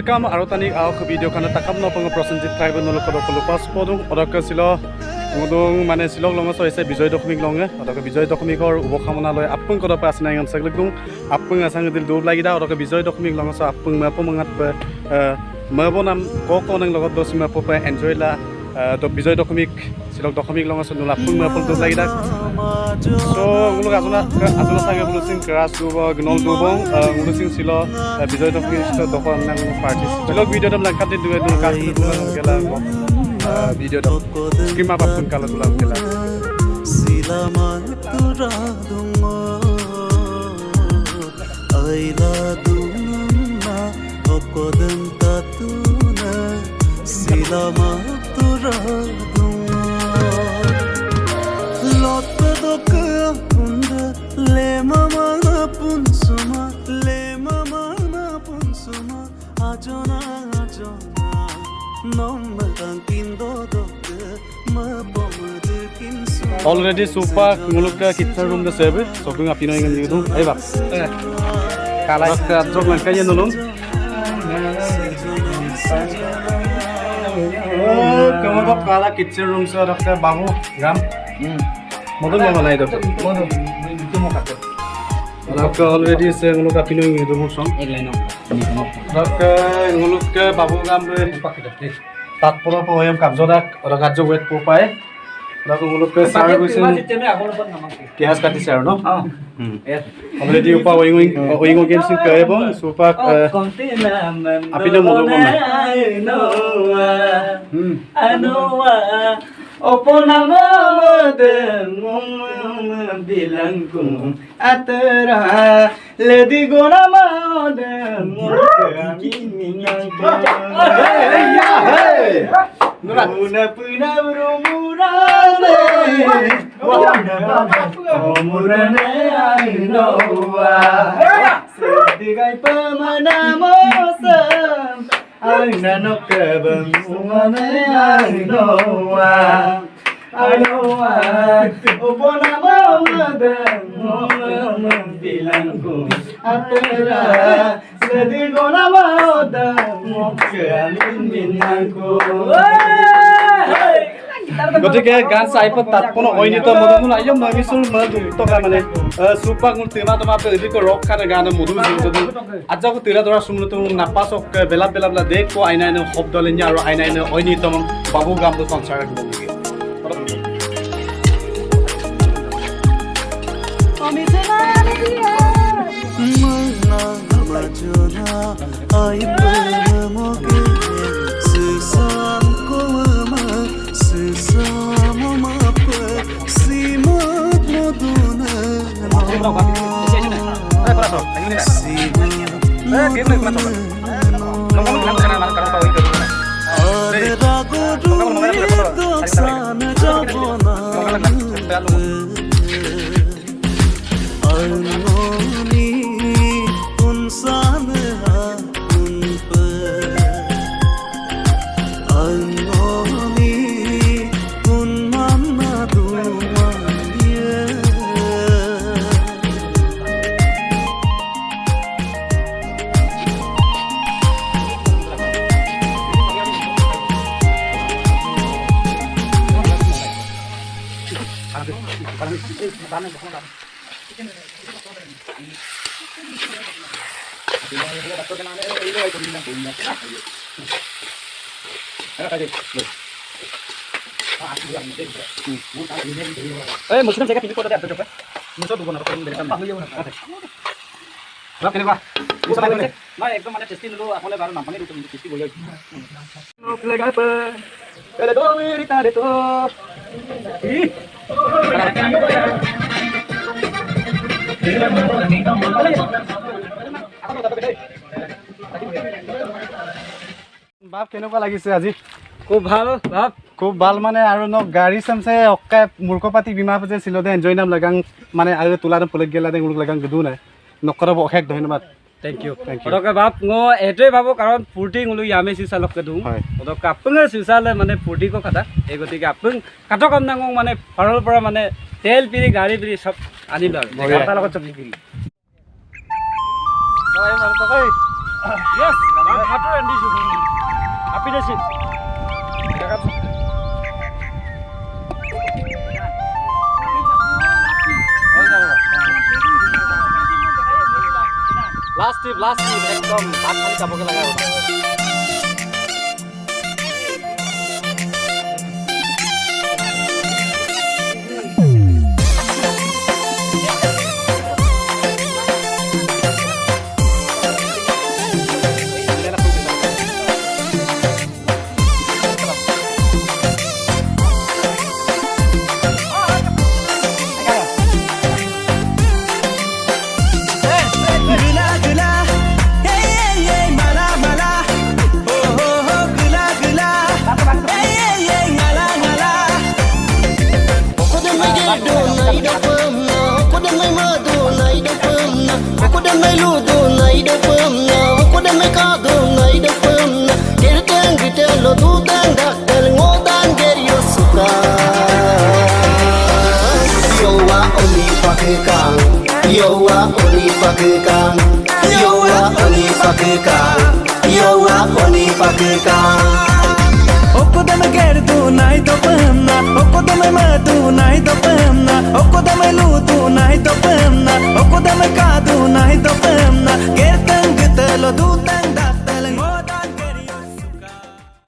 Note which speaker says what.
Speaker 1: welcome arotani au video kana takam no pang Prosenjit tribal no lokalo kolo pas podung odaka silo ngudung mane silok longa so ese bijoy dokhmik longa odaka bijoy dokhmikor ubokhamona loy apung koda pas na ngam saglung apung asang dil dub lagi da odaka bijoy dokhmik longa so apung ma pomangat mabonam ko nang logot dosima popa enjoy la to bijoy dokhmik silok dokhmik longa so nula apung ma pol dub lagi da so ngulu azuna sage bulu sing crash dubo gnol dubong ngulu sing silo bijoy dokhmik so dokhon nang party silok video dam langkat du kas du gela video dam skima bapun kala dulang gela silama turadungo aila dunna okodan tatuna silama turadungo lotdok punda le mama punsuma ajona already super nguluk ka kitchen room the service so kung apino ingin gitu ay bak kala ka jog lang kaya nulung kamu bak kala kitchen room sa rakta babu gam modul mo na ito modul dito mo ka rakka already se nguluk apino ingin gitu song eglaino rakka nguluk ka babu gam pakita tat pura po ayam kabjodak ora gajjo wet po pae lagu nguluk ke sar gusin tias kati sar no already upa oingo games sin kae bong supa apino modo mo anoa opona maden bilangku atara ledi gona maden Nuna puna rumurane Omurane ainoa Sedigai pamana mosam Aina no kebam sumane ainoa Ainoa Opona mamadam bilangku atera sedigona maodam গতিকে গান চাইপত তাত কোনো অইনিত মদমুল আইম নমিসুল মদু টকা মানে সুপাক মুল তেমা তোমা পেদিক rock খানে গান মদু জিন্দু আজাকো তেরা দরা সুমন তো নাপাসক বেলা বেলা দেখ কো আইনাইন শব্দ লেনি আৰু আইনাইন অইনিতম বাবু গাম তো সংসার রাখব লাগে আমি জনালিয়া মনা majuna ai permoke sesam koma sesam mapa simat moduna Eh, musim saya pilih kota ada coba. Musuh dulu nak pilih dari sana. Berapa ini pak? Musuh apa? Nah, ekdom mana testing dulu. Aku baru nampak ini untuk testing boleh. Pilih apa? Pilih dulu, Rita itu. বাপ কেনেকুৱা লাগিছে আজি খুব ভাল বাপ খুব ভাল মানে আৰু ন গাড়ী চামছে অক্কা মূৰ্খপাতি বিমা পজে সিলতে এনজয় নাম লাগাং মানে আৰু তুলাৰ পলক গেলা দে মুলক লাগাং গদু নাই নকৰব অশেষ ধন্যবাদ থ্যাংক ইউ ওদকে বাপ নো এটোই ভাবো কাৰণ ফুৰ্তি গুলো ইয়ামে সিসালকে দু ওদক আপঙে সিসালে মানে ফুৰ্তি কো কথা এই গতিকে আপং কাটক নাং মানে ফৰল পৰা মানে তেল পিৰি গাড়ী পিৰি সব আনিল আৰু গাড়ী লগত চব পিৰি হয় মানে তই yes
Speaker 2: hatur andi su. Api desin. Last tip ekdom bhat khali jaboge laga hoda.
Speaker 3: Oku dem ger do nai do pamna, oku